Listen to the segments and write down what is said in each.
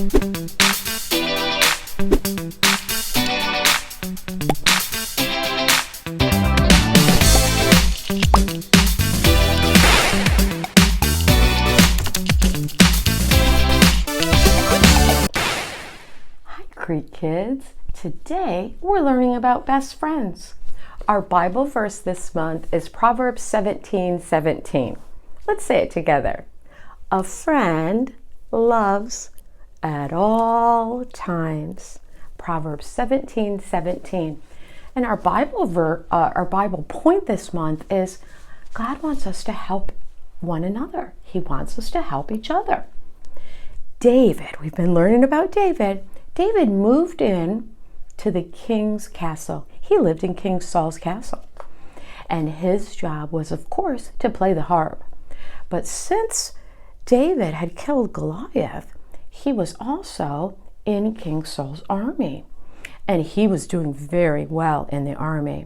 Creek Kids. Today we're learning about best friends. Our Bible verse this month is Proverbs 17:17. Let's say it together. A friend loves at all times. Proverbs 17:17. And our Bible point this month is God wants us to help one another. He wants us to help each other. David, we've been learning about David. David moved in to the king's castle. He lived in King Saul's castle. And his job was, of course, to play the harp. But since David had killed Goliath, he was also in King Saul's army. And he was doing very well in the army.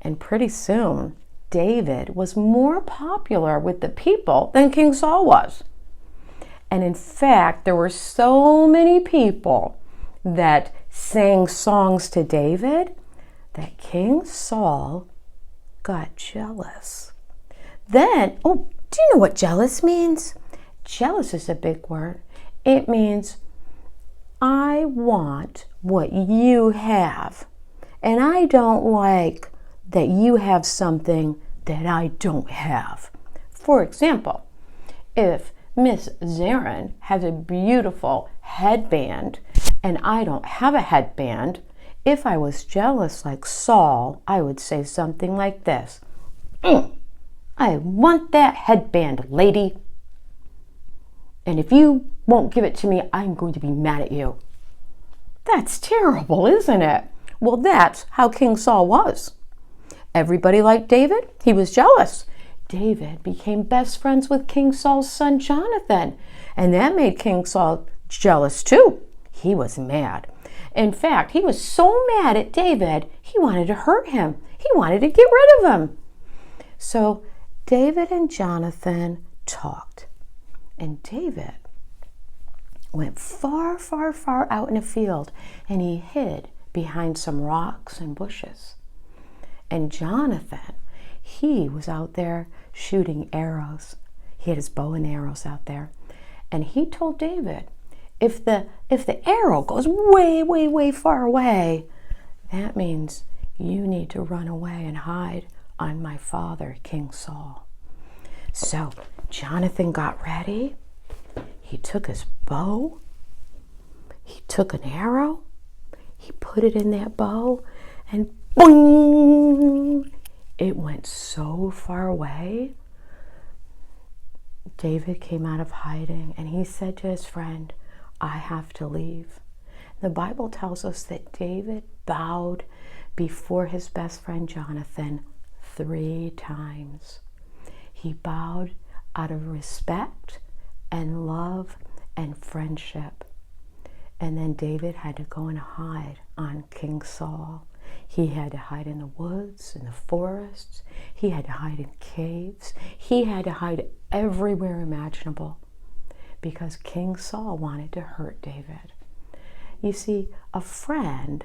And pretty soon, David was more popular with the people than King Saul was. And in fact, there were so many people that sang songs to David that King Saul got jealous. Then, do you know what jealous means? Jealous is a big word. It means I want what you have, and I don't like that you have something that I don't have. For example, if Miss Zarin has a beautiful headband and I don't have a headband, if I was jealous like Saul, I would say something like this. I want that headband, lady. And if you won't give it to me, I'm going to be mad at you. That's terrible, isn't it? Well, that's how King Saul was. Everybody liked David. He was jealous. David became best friends with King Saul's son, Jonathan. And that made King Saul jealous too. He was mad. In fact, he was so mad at David, he wanted to hurt him. He wanted to get rid of him. So David and Jonathan talked. And David went far, far, far out in a field, and he hid behind some rocks and bushes. And Jonathan, he was out there shooting arrows. He had his bow and arrows out there. And he told David, if the arrow goes way, way, way far away, that means you need to run away and hide on my father, King Saul. So Jonathan got ready. He took his bow. He took an arrow. He put it in that bow, and boing! It went so far away. David came out of hiding and he said to his friend, I have to leave. The Bible tells us that David bowed before his best friend Jonathan 3 times. He bowed out of respect and love and friendship. And then David had to go and hide on King Saul. He had to hide in the woods, in the forests. He had to hide in caves. He had to hide everywhere imaginable because King Saul wanted to hurt David. You see, a friend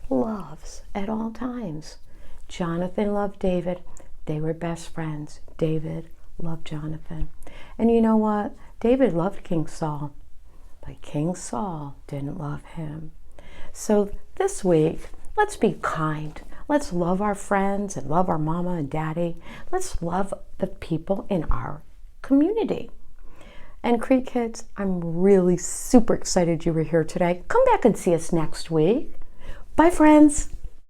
loves at all times. Jonathan loved David. They were best friends. David loved Jonathan. And you know what? David loved King Saul, but King Saul didn't love him. So this week, let's be kind. Let's love our friends and love our mama and daddy. Let's love the people in our community. And Creek Kids, I'm really super excited you were here today. Come back and see us next week. Bye, friends.